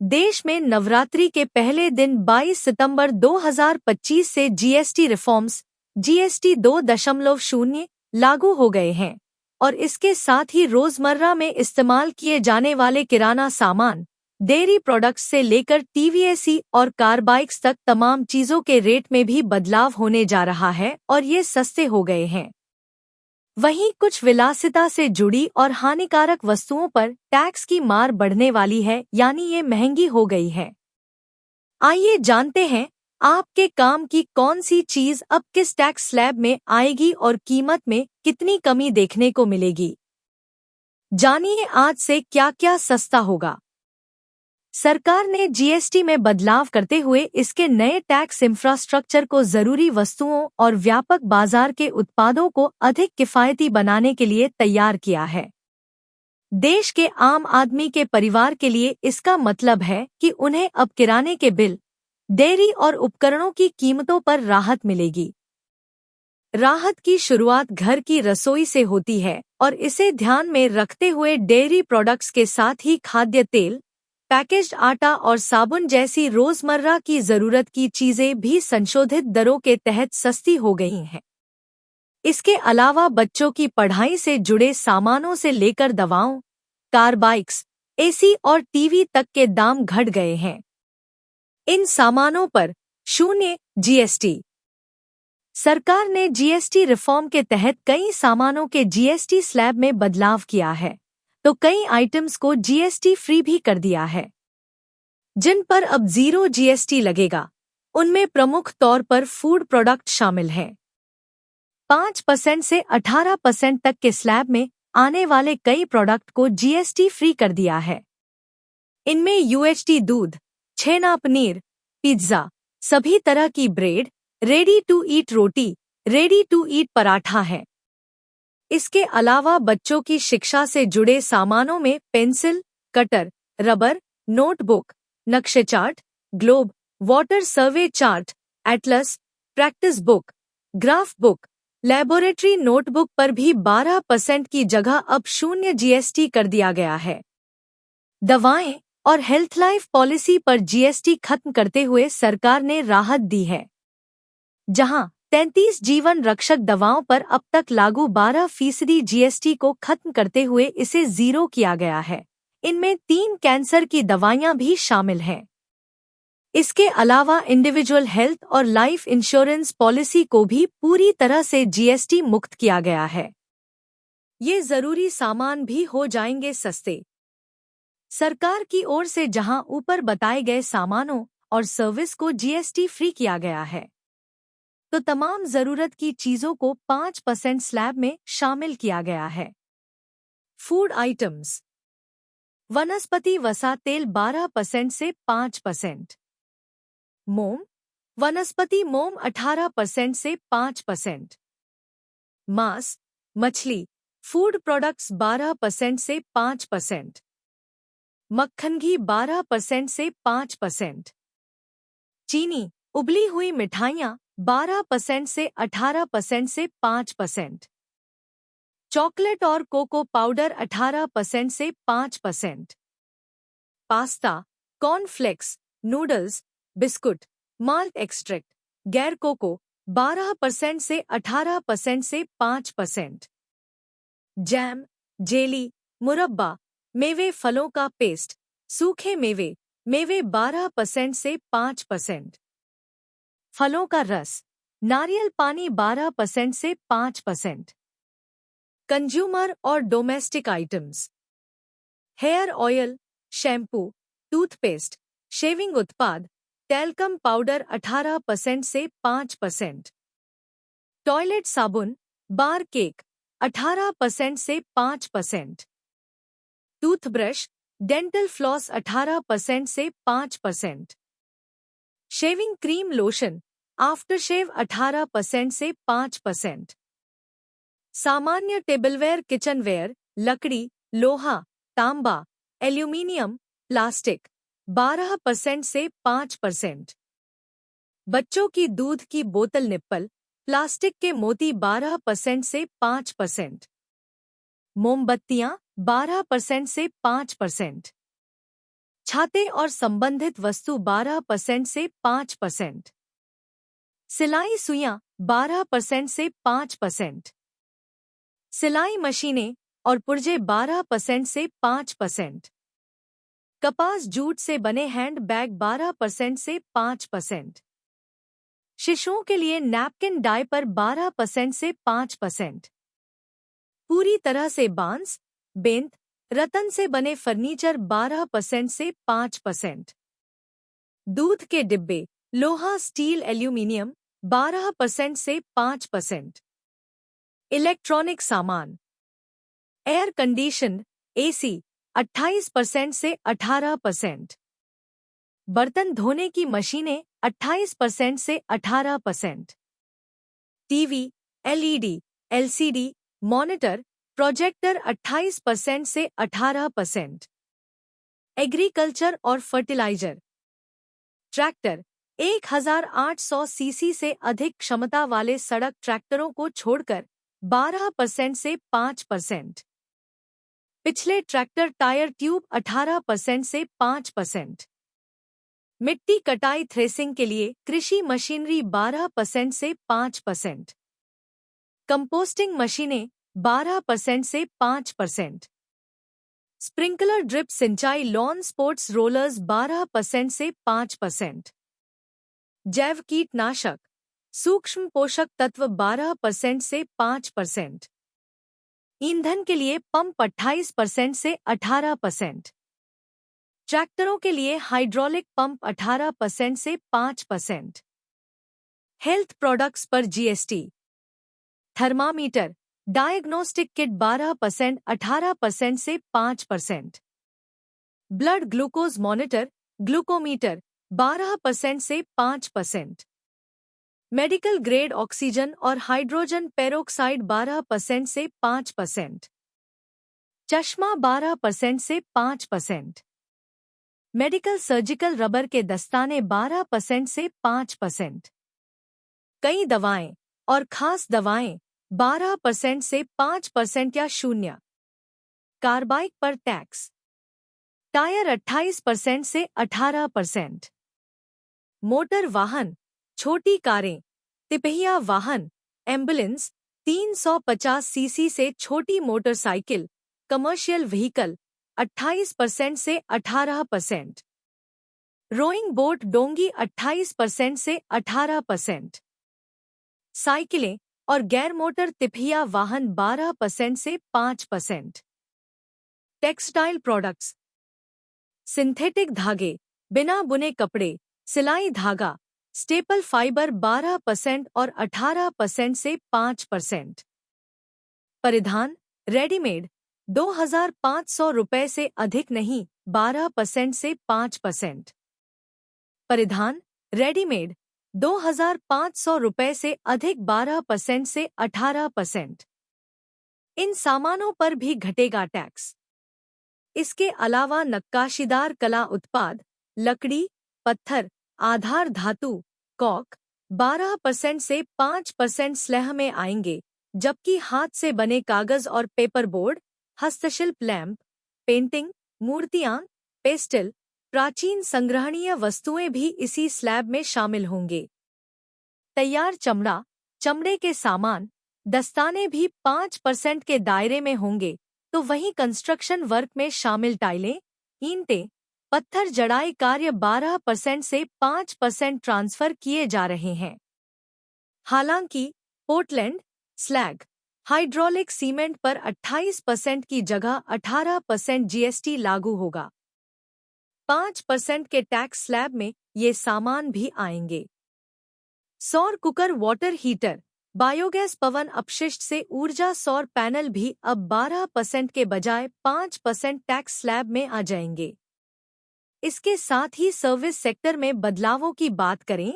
देश में नवरात्रि के पहले दिन 22 सितंबर 2025 से जीएसटी रिफॉर्म्स जीएसटी 2.0 लागू हो गए हैं और इसके साथ ही रोजमर्रा में इस्तेमाल किए जाने वाले किराना सामान, डेयरी प्रोडक्ट्स से लेकर टीवीएस और कार बाइक्स तक तमाम चीजों के रेट में भी बदलाव होने जा रहा है और ये सस्ते हो गए हैं। वहीं कुछ विलासिता से जुड़ी और हानिकारक वस्तुओं पर टैक्स की मार बढ़ने वाली है, यानी ये महंगी हो गई है। आइए जानते हैं आपके काम की कौन सी चीज अब किस टैक्स स्लैब में आएगी और कीमत में कितनी कमी देखने को मिलेगी। जानिए आज से क्या क्या सस्ता होगा। सरकार ने जीएसटी में बदलाव करते हुए इसके नए टैक्स इंफ्रास्ट्रक्चर को जरूरी वस्तुओं और व्यापक बाजार के उत्पादों को अधिक किफायती बनाने के लिए तैयार किया है। देश के आम आदमी के परिवार के लिए इसका मतलब है कि उन्हें अब किराने के बिल, डेयरी और उपकरणों की कीमतों पर राहत मिलेगी। राहत की शुरुआत घर की रसोई से होती है और इसे ध्यान में रखते हुए डेयरी प्रोडक्ट्स के साथ ही खाद्य तेल, पैकेज्ड आटा और साबुन जैसी रोजमर्रा की जरूरत की चीजें भी संशोधित दरों के तहत सस्ती हो गई हैं। इसके अलावा बच्चों की पढ़ाई से जुड़े सामानों से लेकर दवाओं, कार बाइक्स, एसी और टीवी तक के दाम घट गए हैं। इन सामानों पर 0 जीएसटी। सरकार ने जीएसटी रिफॉर्म के तहत कई सामानों के जीएसटी स्लैब में बदलाव किया है, तो कई आइटम्स को जीएसटी फ्री भी कर दिया है। जिन पर अब 0 जीएसटी लगेगा, उनमें प्रमुख तौर पर फूड प्रोडक्ट शामिल हैं। 5% से 18% तक के स्लैब में आने वाले कई प्रोडक्ट को जीएसटी फ्री कर दिया है। इनमें यूएचटी दूध, छेना, पनीर, पिज्जा, सभी तरह की ब्रेड, रेडी टू ईट रोटी, रेडी टू ईट पराठा है। इसके अलावा बच्चों की शिक्षा से जुड़े सामानों में पेंसिल, कटर, रबर, नोटबुक, नक्शे chart, globe, water survey chart, atlas, practice book, graph book, laboratory notebook पर भी 12% की जगह अब 0 जीएसटी कर दिया गया है। दवाएं और हेल्थ लाइफ पॉलिसी पर जीएसटी खत्म करते हुए सरकार ने राहत दी है। जहां 33 जीवन रक्षक दवाओं पर अब तक लागू 12% जीएसटी को खत्म करते हुए इसे 0 किया गया है। इनमें 3 कैंसर की दवाइयां भी शामिल हैं। इसके अलावा इंडिविजुअल हेल्थ और लाइफ इंश्योरेंस पॉलिसी को भी पूरी तरह से जीएसटी मुक्त किया गया है। ये जरूरी सामान भी हो जाएंगे सस्ते। सरकार की ओर से जहां ऊपर बताए गए सामानों और सर्विस को जीएसटी फ्री किया गया है, तो तमाम जरूरत की चीजों को 5% स्लैब में शामिल किया गया है। Food items. वनस्पति वसा तेल 12% से 5%। मोम, वनस्पति मोम 18% से 5%। मांस, मछली, फूड प्रोडक्ट्स 12% से 5%। मक्खन घी 12% से 5%। चीनी, उबली हुई मिठाइयाँ 12% से 18% से 5%। चॉकलेट और कोको पाउडर 18% से 5%। Pasta, cornflakes, noodles, biscuit, malt extract, गैर कोको 12% से 18% से 5%। जैम, जेली, मुरब्बा, मेवे, फलों का पेस्ट, सूखे मेवे, मेवे 12% से 5%। फलों का रस, नारियल पानी 12% से 5%। कंज्यूमर और domestic items. Hair oil, shampoo, toothpaste, shaving उत्पाद, टैल्कम पाउडर 18% से 5%। टॉयलेट साबुन, बार केक 18% से 5%। टूथब्रश, डेंटल फ्लॉस 18% से 5%। शेविंग क्रीम, लोशन, आफ्टरशेव 18% से 5%। सामान्य टेबलवेयर, किचनवेयर, लकड़ी, लोहा, तांबा, एल्यूमीनियम, प्लास्टिक 12% से 5%। बच्चों की दूध की बोतल, निप्पल, प्लास्टिक के मोती 12% से 5%। मोमबत्तियां 12% से 5%। छाते और संबंधित वस्तु 12% से 5%। सिलाई सुइयां 12% से 5%। सिलाई मशीनें और पुर्जे 12% से 5%। कपास जूट से बने हैंड बैग 12% से 5%। शिशुओं के लिए नैपकिन डायपर 12% से 5%। पूरी तरह से बांस, बेंत, रतन से बने फर्नीचर 12% से 5%। दूध के डिब्बे, लोहा, स्टील, एल्यूमीनियम 12% से 5%। इलेक्ट्रॉनिक सामान, एयर कंडीशन, एसी 28% से 18%। बर्तन धोने की मशीनें 28% से 18%। TV, LED, LCD, monitor, projector 28% से 18%। एग्रीकल्चर और फर्टिलाइजर, ट्रैक्टर 1800 सीसी से अधिक क्षमता वाले सड़क ट्रैक्टरों को छोड़कर 12% से 5%। पिछले ट्रैक्टर टायर ट्यूब 18% से 5%। मिट्टी कटाई थ्रेसिंग के लिए कृषि मशीनरी 12% से 5%। कंपोस्टिंग मशीनें 12% से 5%। स्प्रिंकलर ड्रिप सिंचाई लॉन स्पोर्ट्स रोलर्स 12% से 5%। जैव कीटनाशक, सूक्ष्म पोषक तत्व 12% से 5%। ईंधन के लिए पंप 28% से 18%। ट्रैक्टरों के लिए हाइड्रोलिक पंप 18% से 5%। हेल्थ प्रोडक्ट्स पर जीएसटी, थर्मामीटर, डायग्नोस्टिक किट 12% 18% से 5%। ब्लड ग्लूकोज मॉनिटर, ग्लूकोमीटर 12% से 5%। मेडिकल ग्रेड ऑक्सीजन और हाइड्रोजन पेरोक्साइड 12% से 5%। चश्मा 12% से 5%। मेडिकल सर्जिकल रबर के दस्ताने 12% से 5%। कई दवाएं और खास दवाएं 12% से 5% या 0। कार्बाइड पर टैक्स, टायर 28% से 18%। मोटर वाहन, छोटी कारें, तिपहिया वाहन, एम्बुलेंस 350 सीसी से छोटी मोटरसाइकिल, कमर्शियल व्हीकल 28% से 18%। रोइंग बोट डोंगी 28% से 18%। साइकिलें और गैर मोटर तिपहिया वाहन 12% से 5%। टेक्सटाइल प्रोडक्ट्स, सिंथेटिक धागे, बिना बुने कपड़े, सिलाई धागा, स्टेपल फाइबर 12% और 18% से 5%। परिधान, रेडीमेड 2500 रुपये से अधिक नहीं 12% से 5%। परिधान, रेडीमेड 2500 रुपये से अधिक 12% से 18%। इन सामानों पर भी घटेगा टैक्स। इसके अलावा नक्काशीदार कला उत्पाद, लकड़ी, पत्थर, आधार धातु, कॉक 12% से 5% स्लैह में आएंगे, जबकि हाथ से बने कागज और पेपर बोर्ड, हस्तशिल्प लैंप, पेंटिंग, मूर्तियां, पेस्टल, प्राचीन संग्रहणीय वस्तुएं भी इसी स्लैब में शामिल होंगे। तैयार चमड़ा, चमड़े के सामान, दस्ताने भी 5% के दायरे में होंगे, तो वहीं कंस्ट्रक्शन वर्क में शामिल टाइलें, ईंटें, पत्थर जड़ाई कार्य 12% से 5% ट्रांसफर किए जा रहे हैं। हालांकि पोर्टलैंड, स्लैग, हाइड्रोलिक सीमेंट पर 28% की जगह 18% जीएसटी लागू होगा। 5% के टैक्स स्लैब में ये सामान भी आएंगे। सौर कुकर, वाटर हीटर, बायोगैस, पवन अपशिष्ट से ऊर्जा सौर पैनल भी अब 12% के बजाय 5% टैक्स स्लैब में आ जाएंगे। इसके साथ ही सर्विस सेक्टर में बदलावों की बात करें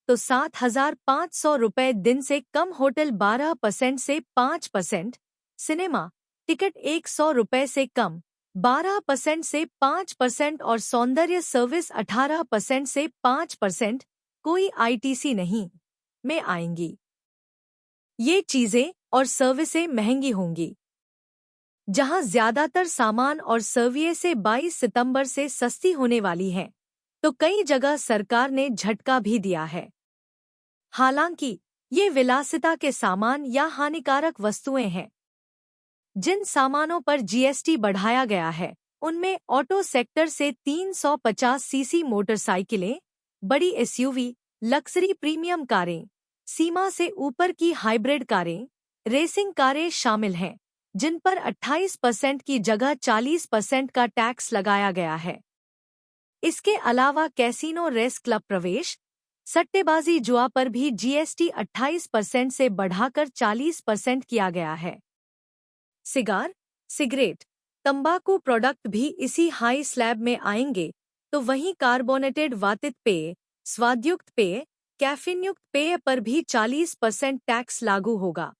तो 7,500 रुपये दिन से कम होटल 12% से 5%, सिनेमा टिकट 100 रुपये से कम 12% से 5% और सौंदर्य सर्विस 18% से 5%, कोई आईटीसी नहीं, में आएंगी। ये चीजें और सर्विसें महंगी होंगी। जहां ज्यादातर सामान और सर्विसें 22 सितंबर से सस्ती होने वाली हैं, तो कई जगह सरकार ने झटका भी दिया है। हालांकि ये विलासिता के सामान या हानिकारक वस्तुएं हैं। जिन सामानों पर जीएसटी बढ़ाया गया है, उनमें ऑटो सेक्टर से 350 सीसी मोटरसाइकिलें, बड़ी एसयूवी, लक्जरी प्रीमियम कारें, सीमा से ऊपर की हाइब्रिड कारें, रेसिंग कारें शामिल हैं, जिन पर 28% की जगह 40% का टैक्स लगाया गया है। इसके अलावा कैसीनो, रेस क्लब प्रवेश, सट्टेबाजी, जुआ पर भी जीएसटी 28% से बढ़ाकर 40% किया गया है। सिगार, सिगरेट, तंबाकू प्रोडक्ट भी इसी हाई स्लैब में आएंगे, तो वहीं कार्बोनेटेड वातित पेय, स्वादयुक्त पेय, कैफीनयुक्त पेय पर भी 40% टैक्स लागू होगा।